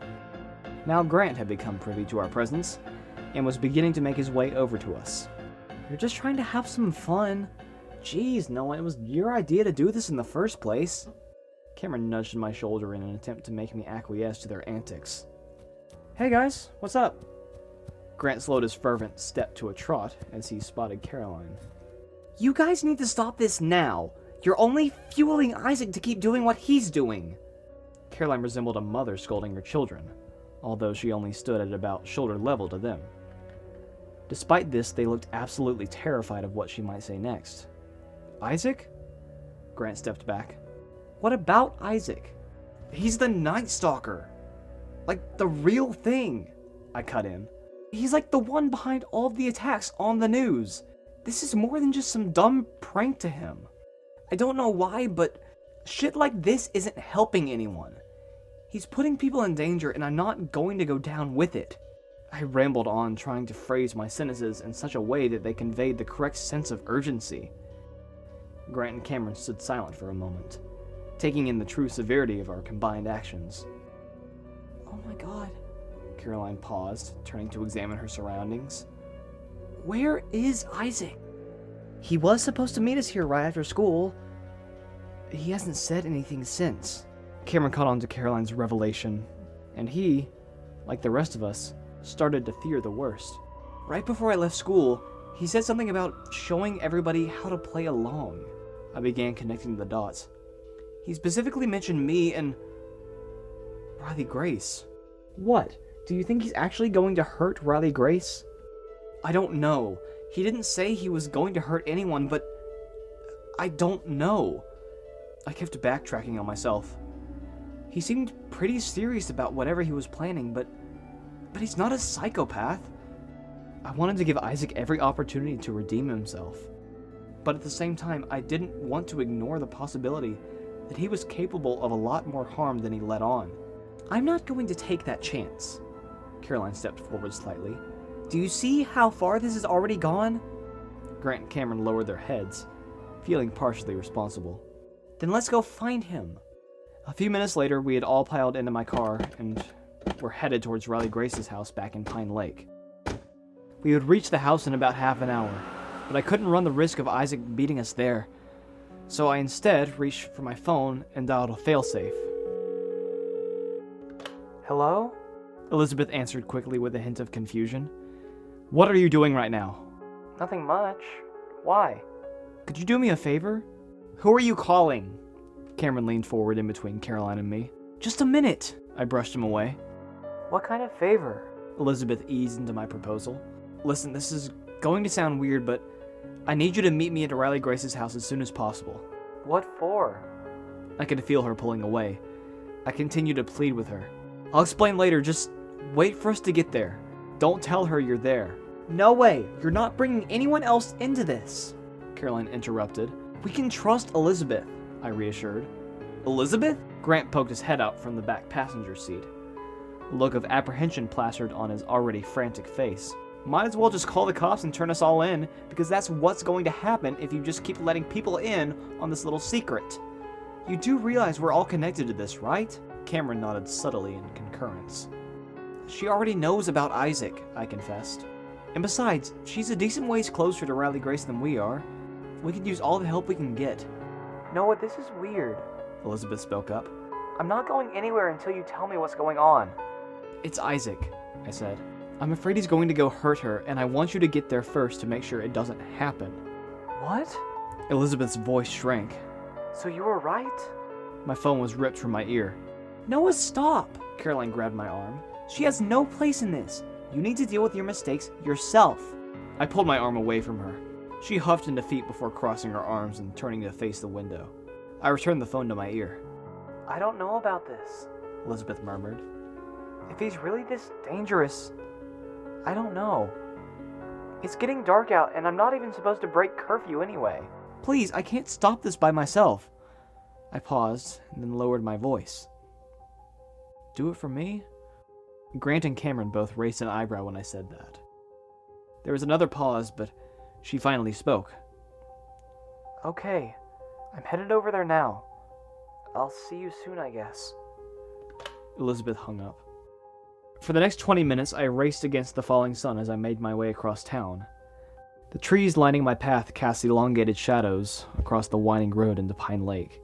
Now Grant had become privy to our presence, and was beginning to make his way over to us. You're just trying to have some fun. Jeez, Noah, it was your idea to do this in the first place. Cameron nudged my shoulder in an attempt to make me acquiesce to their antics. Hey guys, what's up? Grant slowed his fervent step to a trot as he spotted Caroline. You guys need to stop this now. You're only fueling Isaac to keep doing what he's doing. Caroline resembled a mother scolding her children, although she only stood at about shoulder level to them. Despite this, they looked absolutely terrified of what she might say next. Isaac? Grant stepped back. What about Isaac? He's the Night Stalker. Like, the real thing. I cut in. He's like the one behind all of the attacks on the news. This is more than just some dumb prank to him. I don't know why, but shit like this isn't helping anyone. He's putting people in danger, and I'm not going to go down with it. I rambled on, trying to phrase my sentences in such a way that they conveyed the correct sense of urgency. Grant and Cameron stood silent for a moment, taking in the true severity of our combined actions. Oh Oh my god. Caroline paused, turning to examine her surroundings. Where is Isaac?
He was supposed to meet us here right after school.
He hasn't said anything since. Cameron caught on to Caroline's revelation, and he, like the rest of us, started to fear the worst. Right before I left school, he said something about showing everybody how to play along. I began connecting the dots. He specifically mentioned me and Riley Grace. What? Do you think he's actually going to hurt Riley Grace? I don't know. He didn't say he was going to hurt anyone, but I don't know. I kept backtracking on myself. He seemed pretty serious about whatever he was planning, but he's not a psychopath. I wanted to give Isaac every opportunity to redeem himself. But at the same time, I didn't want to ignore the possibility that he was capable of a lot more harm than he let on. I'm not going to take that chance. Caroline stepped forward slightly. Do you see how far this has already gone? Grant and Cameron lowered their heads, feeling partially responsible. Then let's go find him. A few minutes later, we had all piled into my car and were headed towards Riley Grace's house back in Pine Lake. We would reach the house in about half an hour, but I couldn't run the risk of Isaac beating us there. So I instead reached for my phone and dialed a failsafe. Hello? Elizabeth answered quickly with a hint of confusion. What are you doing right now? Nothing much. Why? Could you do me a favor? Who are you calling? Cameron leaned forward in between Caroline and me. Just a minute! I brushed him away. What kind of favor? Elizabeth eased into my proposal. Listen, this is going to sound weird, but I need you to meet me at Riley Grace's house as soon as possible. What for? I could feel her pulling away. I continued to plead with her. I'll explain later, just wait for us to get there. Don't tell her you're there. No way! You're not bringing anyone else into this! Caroline interrupted. We can trust Elizabeth, I reassured. Elizabeth? Grant poked his head out from the back passenger seat. A look of apprehension plastered on his already frantic face. Might as well just call the cops and turn us all in, because that's what's going to happen if you just keep letting people in on this little secret. You do realize we're all connected to this, right? Cameron nodded subtly in concurrence. She already knows about Isaac, I confessed. And besides, she's a decent ways closer to Riley Grace than we are. We could use all the help we can get. Noah, this is weird, Elizabeth spoke up. I'm not going anywhere until you tell me what's going on. It's Isaac, I said. I'm afraid he's going to go hurt her, and I want you to get there first to make sure it doesn't happen. What? Elizabeth's voice shrank. So you were right? My phone was ripped from my ear. Noah, stop! Caroline grabbed my arm. She has no place in this. You need to deal with your mistakes yourself. I pulled my arm away from her. She huffed in defeat before crossing her arms and turning to face the window. I returned the phone to my ear. I don't know about this, Elizabeth murmured. If he's really this dangerous, I don't know. It's getting dark out and I'm not even supposed to break curfew anyway. Please, I can't stop this by myself. I paused and then lowered my voice. Do it for me? Grant and Cameron both raised an eyebrow when I said that. There was another pause, but she finally spoke. Okay, I'm headed over there now. I'll see you soon, I guess. Elizabeth hung up. For the next 20 minutes, I raced against the falling sun as I made my way across town. The trees lining my path cast elongated shadows across the winding road into Pine Lake,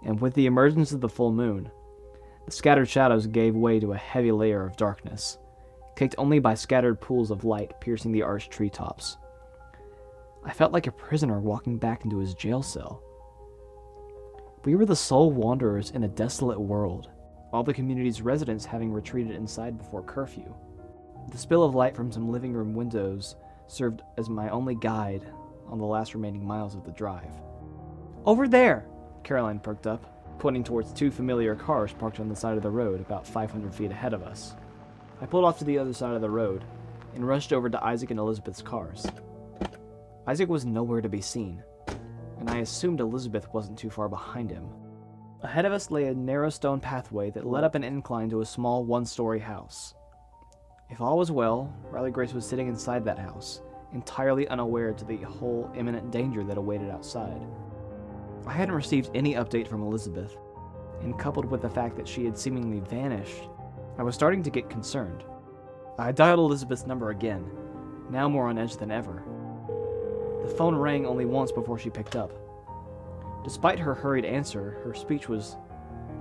and with the emergence of the full moon, the scattered shadows gave way to a heavy layer of darkness, caked only by scattered pools of light piercing the arched treetops. I felt like a prisoner walking back into his jail cell. We were the sole wanderers in a desolate world, all the community's residents having retreated inside before curfew. The spill of light from some living room windows served as my only guide on the last remaining miles of the drive. Over there! Caroline perked up, pointing towards two familiar cars parked on the side of the road about 500 feet ahead of us. I pulled off to the other side of the road and rushed over to Isaac and Elizabeth's cars. Isaac was nowhere to be seen, and I assumed Elizabeth wasn't too far behind him. Ahead of us lay a narrow stone pathway that led up an incline to a small one-story house. If all was well, Riley Grace was sitting inside that house, entirely unaware to the whole imminent danger that awaited outside. I hadn't received any update from Elizabeth, and coupled with the fact that she had seemingly vanished, I was starting to get concerned. I dialed Elizabeth's number again, now more on edge than ever. The phone rang only once before she picked up. Despite her hurried answer, her speech was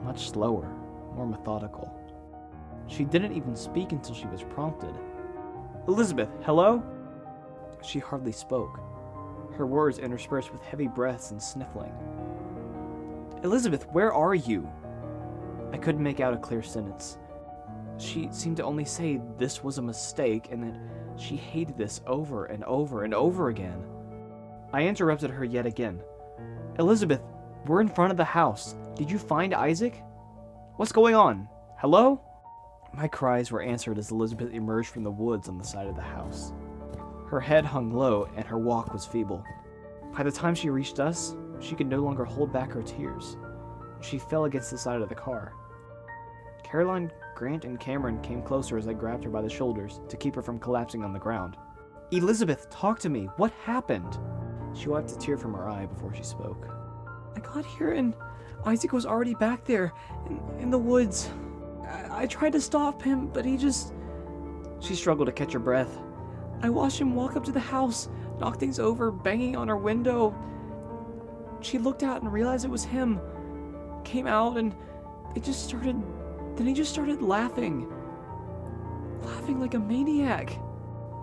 much slower, more methodical. She didn't even speak until she was prompted. "Elizabeth, hello?" She hardly spoke, her words interspersed with heavy breaths and sniffling. "Elizabeth, where are you?" I couldn't make out a clear sentence. She seemed to only say this was a mistake and that she hated this over and over and over again. I interrupted her yet again. "Elizabeth, we're in front of the house. Did you find Isaac? What's going on? Hello?" My cries were answered as Elizabeth emerged from the woods on the side of the house. Her head hung low and her walk was feeble. By the time she reached us, she could no longer hold back her tears. She fell against the side of the car. Caroline, Grant, and Cameron came closer as I grabbed her by the shoulders to keep her from collapsing on the ground. "Elizabeth, talk to me. What happened?" She wiped a tear from her eye before she spoke. "I got here and Isaac was already back there in the woods. I tried to stop him, but he just..." She struggled to catch her breath. "I watched him walk up to the house, knock things over, banging on her window. She looked out and realized it was him. Came out and he just started laughing. Laughing like a maniac."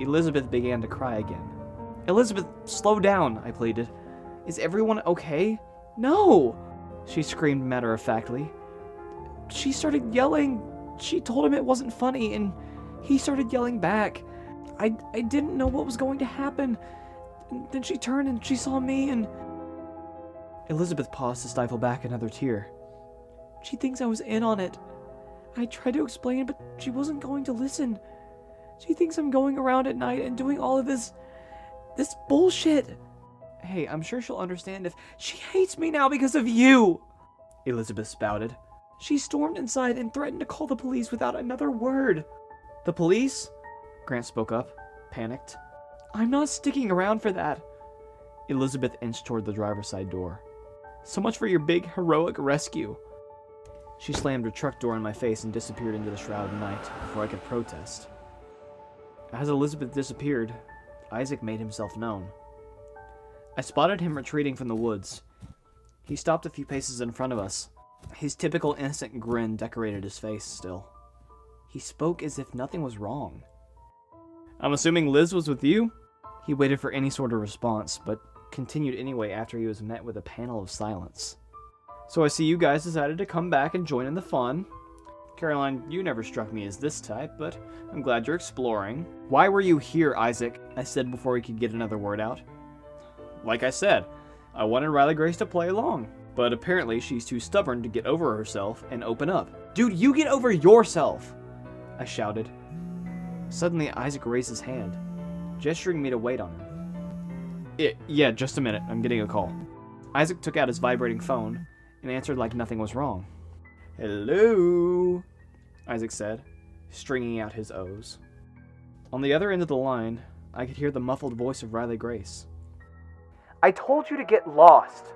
Elizabeth began to cry again. "Elizabeth, slow down," I pleaded. "Is everyone okay?" "No!" she screamed matter-of-factly. "She started yelling. She told him it wasn't funny, and he started yelling back. I didn't know what was going to happen. And then she turned and she saw me and..." Elizabeth paused to stifle back another tear. "She thinks I was in on it. I tried to explain, but she wasn't going to listen. She thinks I'm going around at night and doing all of this bullshit. Hey, I'm sure she'll understand if she hates me now because of you," Elizabeth spouted. "She stormed inside and threatened to call the police without another word." "The police?" Grant spoke up, panicked. "I'm not sticking around for that." Elizabeth inched toward the driver's side door. "So much for your big, heroic rescue." She slammed her truck door in my face and disappeared into the shroud of night before I could protest. As Elizabeth disappeared, Isaac made himself known. I spotted him retreating from the woods. He stopped a few paces in front of us. His typical innocent grin decorated his face still. He spoke as if nothing was wrong. "I'm assuming Liz was with you?" He waited for any sort of response, but continued anyway after he was met with a panel of silence. "So I see you guys decided to come back and join in the fun. Caroline, you never struck me as this type, but I'm glad you're exploring." "Why were you here, Isaac?" I said before he could get another word out. "Like I said, I wanted Riley Grace to play along, but apparently she's too stubborn to get over herself and open up." "Dude, you get over yourself!" I shouted. Suddenly, Isaac raised his hand, gesturing me to wait on him. Yeah, just a minute. I'm getting a call." Isaac took out his vibrating phone and answered like nothing was wrong. "Hello," Isaac said, stringing out his O's. On the other end of the line, I could hear the muffled voice of Riley Grace. "I told you to get lost."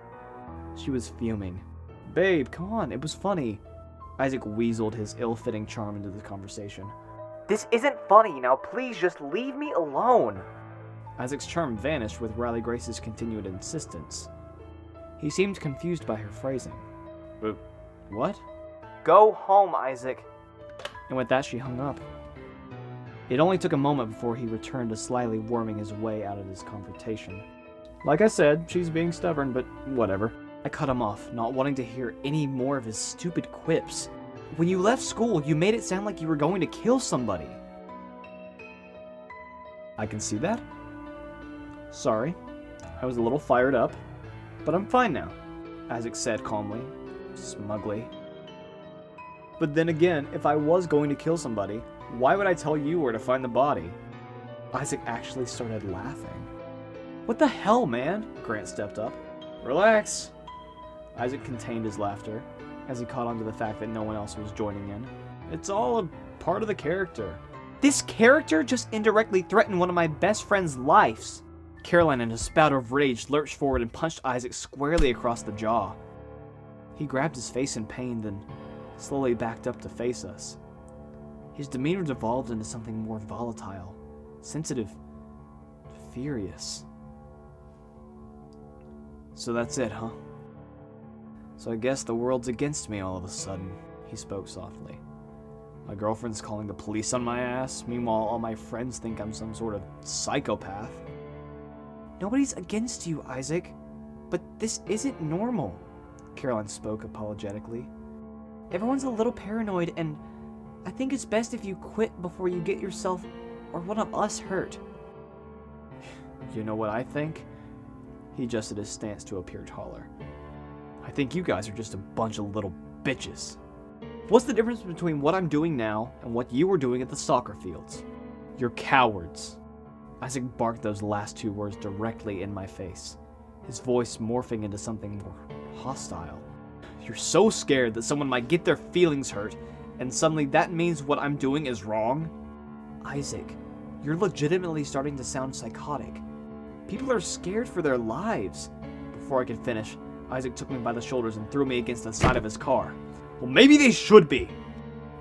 She was fuming. "Babe, come on, it was funny." Isaac weaseled his ill-fitting charm into the conversation. "This isn't funny, now please just leave me alone." Isaac's charm vanished with Riley Grace's continued insistence. He seemed confused by her phrasing. What?" "Go home, Isaac." And with that, she hung up. It only took a moment before he returned to slyly worming his way out of this confrontation. Like I said, she's being stubborn, but whatever. I cut him off, not wanting to hear any more of his stupid quips. "When you left school, you made it sound like you were going to kill somebody." "I can see that. Sorry, I was a little fired up, but I'm fine now," Isaac said calmly, smugly. "But then again, if I was going to kill somebody, why would I tell you where to find the body?" Isaac actually started laughing. "What the hell, man?" Grant stepped up. "Relax." Isaac contained his laughter, as he caught on to the fact that no one else was joining in. "It's all a part of the character." "This character just indirectly threatened one of my best friend's lives." Caroline, in a spout of rage, lurched forward and punched Isaac squarely across the jaw. He grabbed his face in pain, then slowly backed up to face us. His demeanor devolved into something more volatile, sensitive, furious. "So that's it, huh? So I guess the world's against me all of a sudden," he spoke softly. "My girlfriend's calling the police on my ass, meanwhile all my friends think I'm some sort of psychopath."
"Nobody's against you, Isaac. But this isn't normal," Caroline spoke apologetically. "Everyone's a little paranoid, and I think it's best if you quit before you get yourself or one of us hurt."
"You know what I think?" He adjusted his stance to appear taller. "I think you guys are just a bunch of little bitches. What's the difference between what I'm doing now and what you were doing at the soccer fields? You're cowards." Isaac barked those last two words directly in my face, his voice morphing into something more hostile. "You're so scared that someone might get their feelings hurt, and suddenly that means what I'm doing is wrong?"
"Isaac, you're legitimately starting to sound psychotic. People are scared for their lives."
Before I could finish, Isaac took me by the shoulders and threw me against the side of his car. "Well, maybe they should be."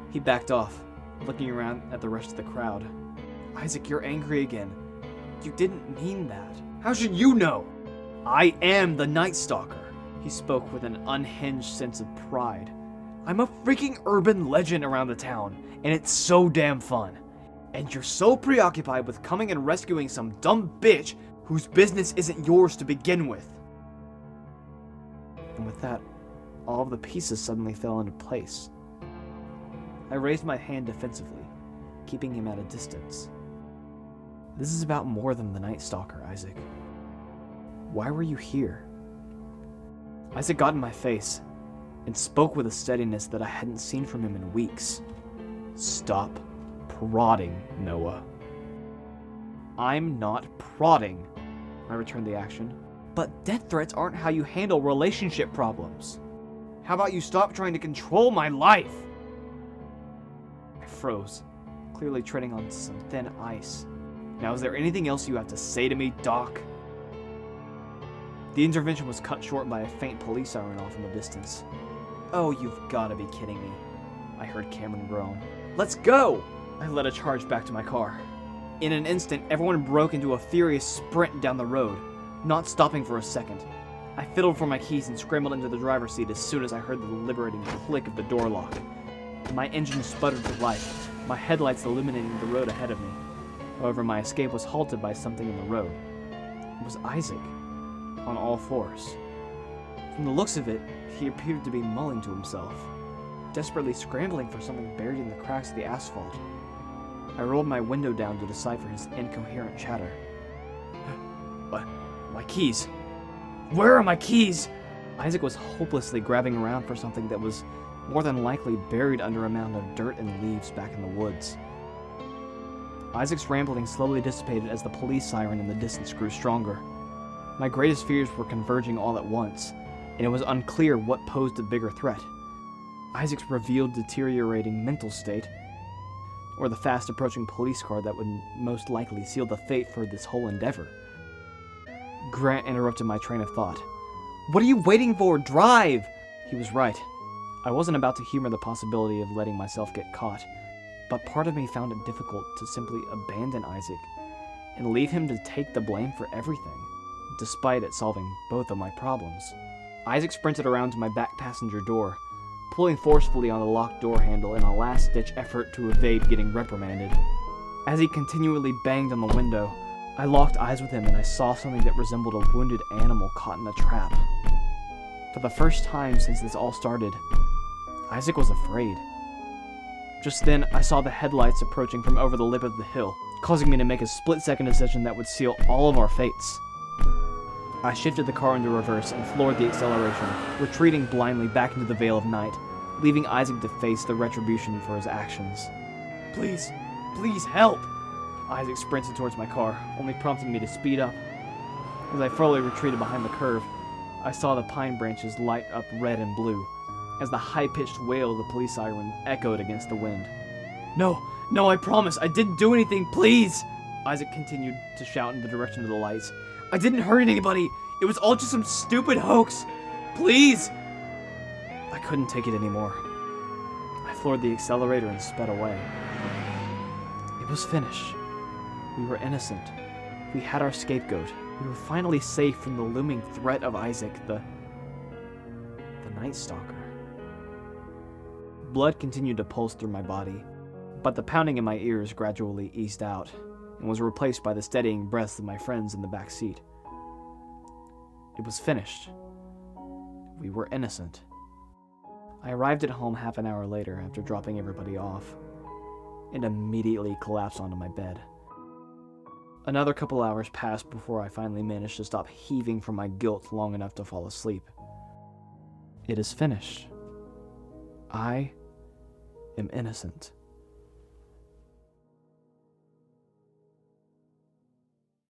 He backed off, looking around at the rest of the crowd.
"Isaac, you're angry again. You didn't mean that."
"How should you know? I am the Night Stalker." He spoke with an unhinged sense of pride. "I'm a freaking urban legend around the town, and it's so damn fun. And you're so preoccupied with coming and rescuing some dumb bitch whose business isn't yours to begin with." And with that, all of the pieces suddenly fell into place. I raised my hand defensively, keeping him at a distance. "This is about more than the Night Stalker, Isaac. Why were you here?" Isaac got in my face and spoke with a steadiness that I hadn't seen from him in weeks. "Stop prodding, Noah." "I'm not prodding," I returned the action. "But death threats aren't how you handle relationship problems. How about you stop trying to control my life?" I froze, clearly treading on some thin ice. "Now, is there anything else you have to say to me, Doc?" The intervention was cut short by a faint police siren off in the distance. "Oh, you've gotta be kidding me," I heard Cameron groan. "Let's go!" I led a charge back to my car. In an instant, everyone broke into a furious sprint down the road, not stopping for a second. I fiddled for my keys and scrambled into the driver's seat as soon as I heard the liberating click of the door lock. My engine sputtered to life, my headlights illuminating the road ahead of me. However, my escape was halted by something in the road. It was Isaac, on all fours. From the looks of it, he appeared to be mulling to himself, desperately scrambling for something buried in the cracks of the asphalt. I rolled my window down to decipher his incoherent chatter. My keys! Where are my keys?" Isaac was hopelessly grabbing around for something that was more than likely buried under a mound of dirt and leaves back in the woods. Isaac's rambling slowly dissipated as the police siren in the distance grew stronger. My greatest fears were converging all at once, and it was unclear what posed a bigger threat: Isaac's revealed deteriorating mental state, or the fast-approaching police car that would most likely seal the fate for this whole endeavor. Grant interrupted my train of thought. "What are you waiting for? Drive!" He was right. I wasn't about to humor the possibility of letting myself get caught, but part of me found it difficult to simply abandon Isaac and leave him to take the blame for everything, despite it solving both of my problems. Isaac sprinted around to my back passenger door, pulling forcefully on the locked door handle in a last-ditch effort to evade getting reprimanded. As he continually banged on the window, I locked eyes with him and I saw something that resembled a wounded animal caught in a trap. For the first time since this all started, Isaac was afraid. Just then, I saw the headlights approaching from over the lip of the hill, causing me to make a split-second decision that would seal all of our fates. I shifted the car into reverse and floored the acceleration, retreating blindly back into the veil of night, leaving Isaac to face the retribution for his actions. "Please, please help!" Isaac sprinted towards my car, only prompting me to speed up. As I fully retreated behind the curve, I saw the pine branches light up red and blue, as the high-pitched wail of the police siren echoed against the wind. No, I promise, I didn't do anything, please!" Isaac continued to shout in the direction of the lights. "I didn't hurt anybody! It was all just some stupid hoax! Please!" I couldn't take it anymore. I floored the accelerator and sped away. It was finished. We were innocent. We had our scapegoat. We were finally safe from the looming threat of Isaac, the Night Stalker. Blood continued to pulse through my body, but the pounding in my ears gradually eased out and was replaced by the steadying breaths of my friends in the back seat. It was finished. We were innocent. I arrived at home half an hour later after dropping everybody off, and immediately collapsed onto my bed. Another couple hours passed before I finally managed to stop heaving from my guilt long enough to fall asleep. It is finished. I am innocent.